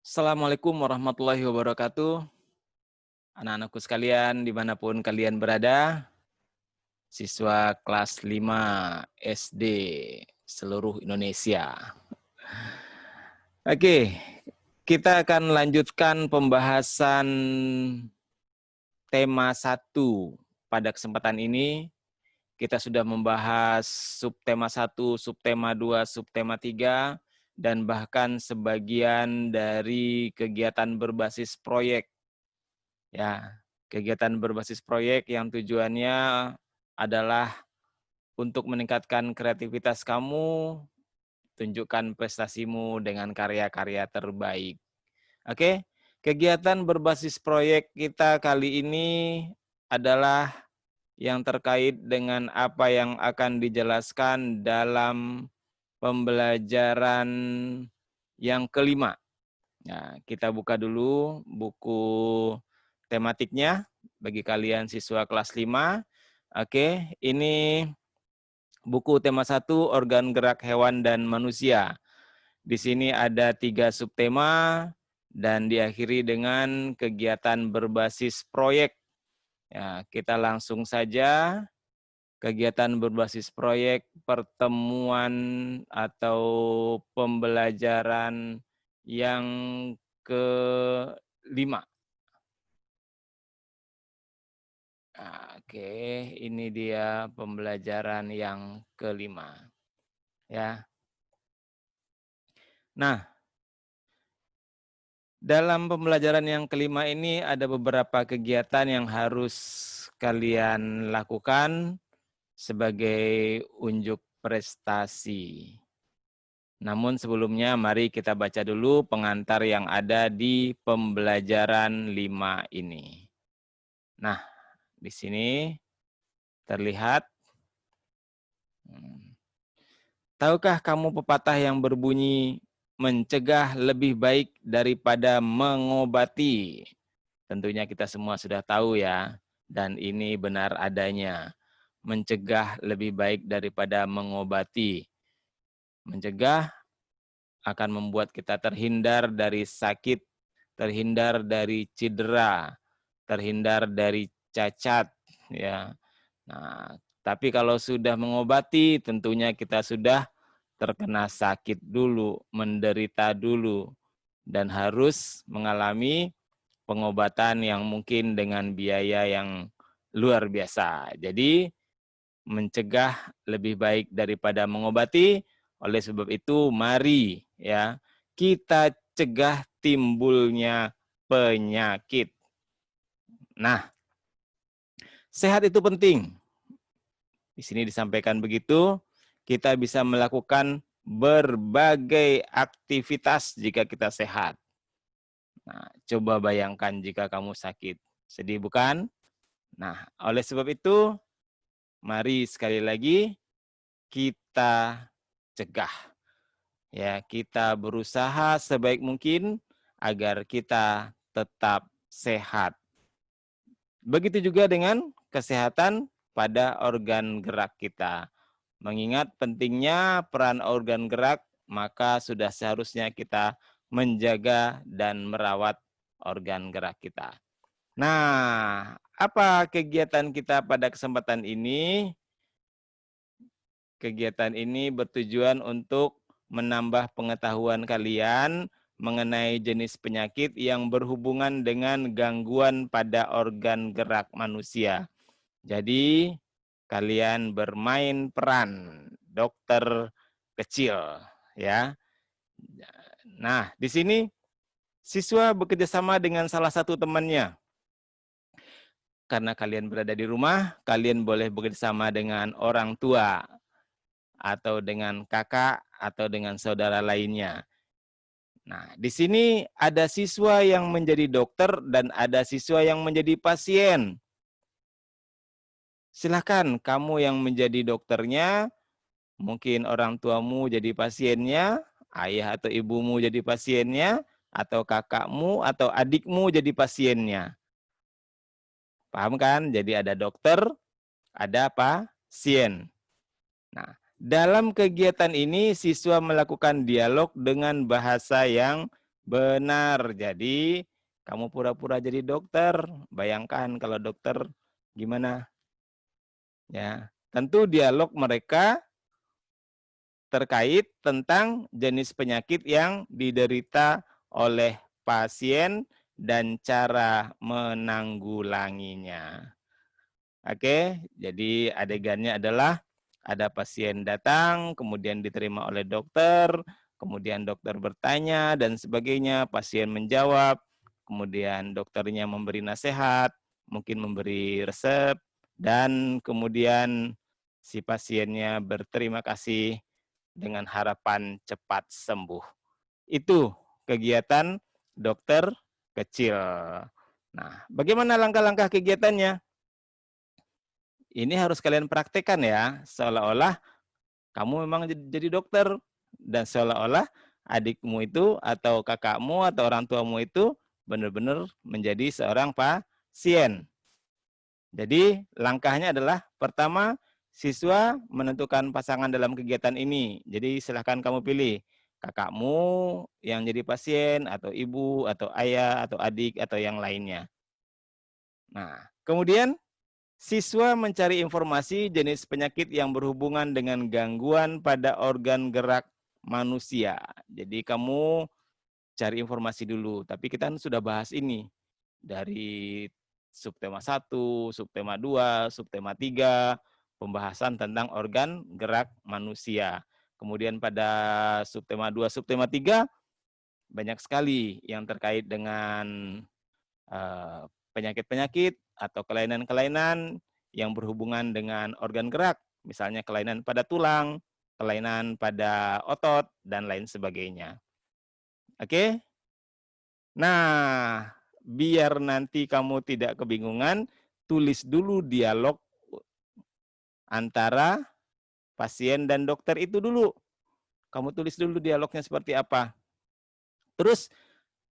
Assalamualaikum warahmatullahi wabarakatuh. Anak-anakku sekalian, dimanapun kalian berada, siswa kelas 5 SD seluruh Indonesia. Oke, kita akan lanjutkan pembahasan tema 1 pada kesempatan ini. Kita sudah membahas subtema 1, subtema 2, subtema 3, dan bahkan sebagian dari kegiatan berbasis proyek. Ya, kegiatan berbasis proyek yang tujuannya adalah untuk meningkatkan kreativitas kamu, tunjukkan prestasimu dengan karya-karya terbaik. Oke, kegiatan berbasis proyek kita kali ini adalah yang terkait dengan apa yang akan dijelaskan dalam pembelajaran yang kelima. Nah, kita buka dulu buku tematiknya bagi kalian siswa kelas 5. Oke, ini buku tema 1, organ gerak hewan dan manusia. Di sini ada 3 subtema dan diakhiri dengan kegiatan berbasis proyek. Ya, kita langsung saja kegiatan berbasis proyek pertemuan atau pembelajaran yang kelima. Oke, ini dia pembelajaran yang kelima. Ya. Nah, dalam pembelajaran yang kelima ini ada beberapa kegiatan yang harus kalian lakukan sebagai unjuk prestasi. Namun sebelumnya mari kita baca dulu pengantar yang ada di pembelajaran 5 ini. Nah, di sini terlihat. Tahukah kamu pepatah yang berbunyi mencegah lebih baik daripada mengobati? Tentunya kita semua sudah tahu ya, dan ini benar adanya. Mencegah lebih baik daripada mengobati. Mencegah akan membuat kita terhindar dari sakit, terhindar dari cedera, terhindar dari cacat, ya. Nah, tapi kalau sudah mengobati, tentunya kita sudah terkena sakit dulu, menderita dulu, dan harus mengalami pengobatan yang mungkin dengan biaya yang luar biasa. Jadi, mencegah lebih baik daripada mengobati. Oleh sebab itu, mari ya kita cegah timbulnya penyakit. Nah, sehat itu penting. Di sini disampaikan begitu, kita bisa melakukan berbagai aktivitas jika kita sehat. Nah, coba bayangkan jika kamu sakit. Sedih bukan? Nah, oleh sebab itu, mari sekali lagi kita cegah. Ya, kita berusaha sebaik mungkin agar kita tetap sehat. Begitu juga dengan kesehatan pada organ gerak kita. Mengingat pentingnya peran organ gerak, maka sudah seharusnya kita menjaga dan merawat organ gerak kita. Nah, apa kegiatan kita pada kesempatan ini? Kegiatan ini bertujuan untuk menambah pengetahuan kalian mengenai jenis penyakit yang berhubungan dengan gangguan pada organ gerak manusia. Jadi, kalian bermain peran dokter kecil, ya. Nah, di sini siswa bekerja sama dengan salah satu temannya. Karena kalian berada di rumah, kalian boleh bekerja sama dengan orang tua atau dengan kakak atau dengan saudara lainnya. Nah, di sini ada siswa yang menjadi dokter dan ada siswa yang menjadi pasien. Silakan kamu yang menjadi dokternya, mungkin orang tuamu jadi pasiennya, ayah atau ibumu jadi pasiennya, atau kakakmu atau adikmu jadi pasiennya. Paham kan? Jadi ada dokter, ada pasien. Nah, dalam kegiatan ini siswa melakukan dialog dengan bahasa yang Benar. Jadi, kamu pura-pura jadi dokter. Bayangkan kalau dokter gimana? Ya, tentu dialog mereka terkait tentang jenis penyakit yang diderita oleh pasien dan cara menanggulanginya. Oke, jadi adegannya adalah ada pasien datang, kemudian diterima oleh dokter, kemudian dokter bertanya dan sebagainya, pasien menjawab, kemudian dokternya memberi nasihat, mungkin memberi resep, dan kemudian si pasiennya berterima kasih dengan harapan cepat sembuh. Itu kegiatan dokter kecil. Nah, bagaimana langkah-langkah kegiatannya? Ini harus kalian praktekkan ya, seolah-olah kamu memang jadi dokter dan seolah-olah adikmu itu atau kakakmu atau orang tuamu itu benar-benar menjadi seorang pasien. Jadi langkahnya adalah pertama, siswa menentukan pasangan dalam kegiatan ini. Jadi silahkan kamu pilih kakakmu yang jadi pasien atau ibu atau ayah atau adik atau yang lainnya. Nah, kemudian siswa mencari informasi jenis penyakit yang berhubungan dengan gangguan pada organ gerak manusia. Jadi kamu cari informasi dulu, tapi kita kan sudah bahas ini dari subtema 1, subtema 2, subtema 3, pembahasan tentang organ gerak manusia. Kemudian pada subtema 2, subtema 3 banyak sekali yang terkait dengan penyakit-penyakit atau kelainan-kelainan yang berhubungan dengan organ gerak, misalnya kelainan pada tulang, kelainan pada otot, dan lain sebagainya. Oke? Nah, biar nanti kamu tidak kebingungan, tulis dulu dialog antara pasien dan dokter itu dulu. Kamu tulis dulu dialognya seperti apa. Terus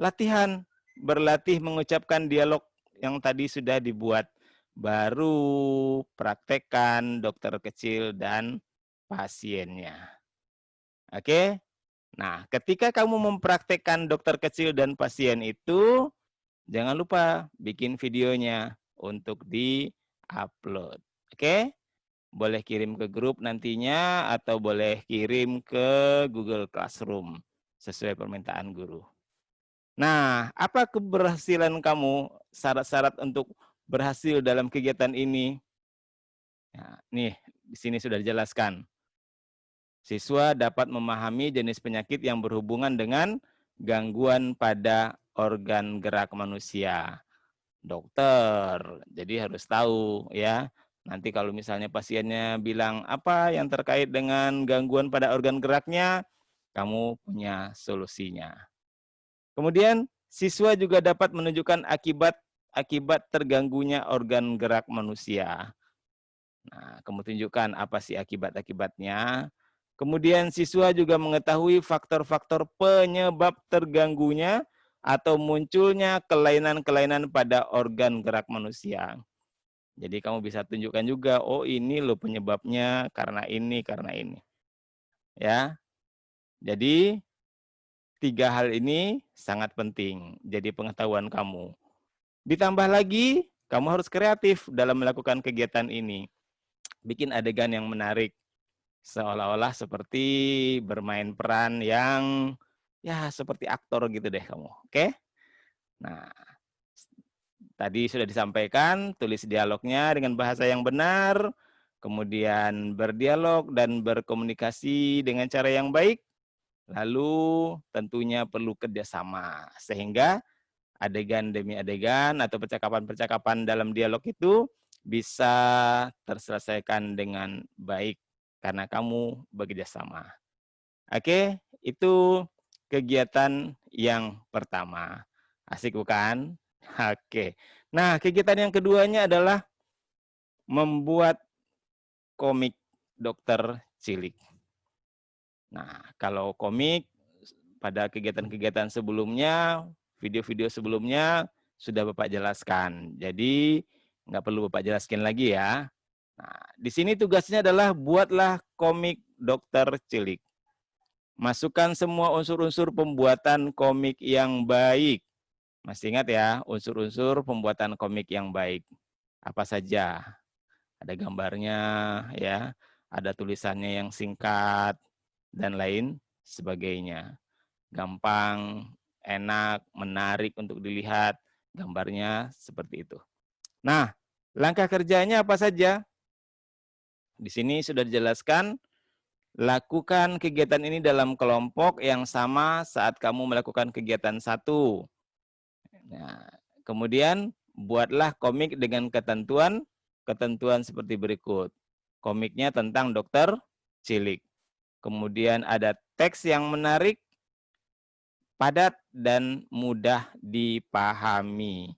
latihan, berlatih mengucapkan dialog yang tadi sudah dibuat. Baru praktekkan dokter kecil dan pasiennya. Oke? Nah, ketika kamu mempraktekkan dokter kecil dan pasien itu, jangan lupa bikin videonya untuk di-upload. Oke? Boleh kirim ke grup nantinya atau boleh kirim ke Google Classroom sesuai permintaan guru. Nah, apa keberhasilan kamu, syarat-syarat untuk berhasil dalam kegiatan ini? Nah, nih, di sini sudah dijelaskan. Siswa dapat memahami jenis penyakit yang berhubungan dengan gangguan pada organ gerak manusia. Dokter, jadi harus tahu ya. Nanti kalau misalnya pasiennya bilang apa yang terkait dengan gangguan pada organ geraknya, kamu punya solusinya. Kemudian siswa juga dapat menunjukkan akibat terganggunya organ gerak manusia. Nah, kamu tunjukkan apa sih akibat-akibatnya. Kemudian siswa juga mengetahui faktor-faktor penyebab terganggunya atau munculnya kelainan-kelainan pada organ gerak manusia. Jadi kamu bisa tunjukkan juga, oh ini loh penyebabnya karena ini, karena ini. Ya, jadi 3 hal ini sangat penting, jadi pengetahuan kamu. Ditambah lagi, kamu harus kreatif dalam melakukan kegiatan ini. Bikin adegan yang menarik, seolah-olah seperti bermain peran yang, ya seperti aktor gitu deh kamu, oke? Nah, tadi sudah disampaikan, tulis dialognya dengan bahasa yang benar, kemudian berdialog dan berkomunikasi dengan cara yang baik, lalu tentunya perlu kerjasama, sehingga adegan demi adegan atau percakapan-percakapan dalam dialog itu bisa terselesaikan dengan baik karena kamu bekerja sama. Oke, itu kegiatan yang pertama. Asik bukan? Oke. Nah, kegiatan yang keduanya adalah membuat komik dokter cilik. Nah, kalau komik pada kegiatan-kegiatan sebelumnya, video-video sebelumnya sudah Bapak jelaskan. Jadi nggak perlu Bapak jelaskan lagi ya. Nah, di sini tugasnya adalah buatlah komik dokter cilik. Masukkan semua unsur-unsur pembuatan komik yang baik. Masih ingat ya, unsur-unsur pembuatan komik yang baik. Apa saja? Ada gambarnya, ya, ada tulisannya yang singkat, dan lain sebagainya. Gampang, enak, menarik untuk dilihat, gambarnya seperti itu. Nah, langkah kerjanya apa saja? Di sini sudah dijelaskan, lakukan kegiatan ini dalam kelompok yang sama saat kamu melakukan kegiatan satu. Nah, kemudian buatlah komik dengan ketentuan seperti berikut. Komiknya tentang dokter cilik. Kemudian ada teks yang menarik, padat, dan mudah dipahami.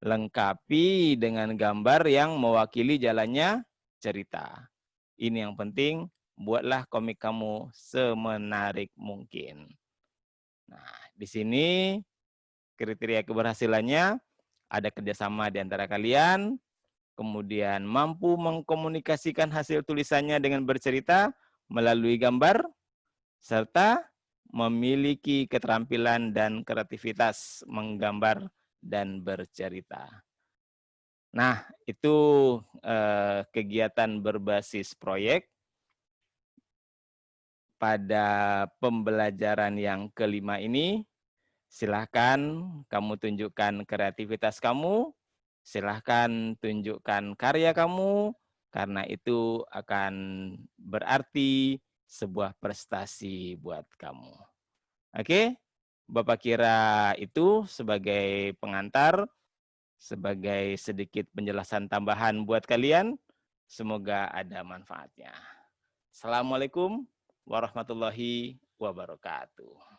Lengkapi dengan gambar yang mewakili jalannya cerita. Ini yang penting, buatlah komik kamu semenarik mungkin. Nah, di sini kriteria keberhasilannya ada kerjasama di antara kalian, kemudian mampu mengkomunikasikan hasil tulisannya dengan bercerita melalui gambar, serta memiliki keterampilan dan kreativitas menggambar dan bercerita. Nah, itu kegiatan berbasis proyek pada pembelajaran yang kelima ini. Silahkan kamu tunjukkan kreativitas kamu, silahkan tunjukkan karya kamu, karena itu akan berarti sebuah prestasi buat kamu. Oke, Bapak kira itu sebagai pengantar, sebagai sedikit penjelasan tambahan buat kalian. Semoga ada manfaatnya. Assalamualaikum warahmatullahi wabarakatuh.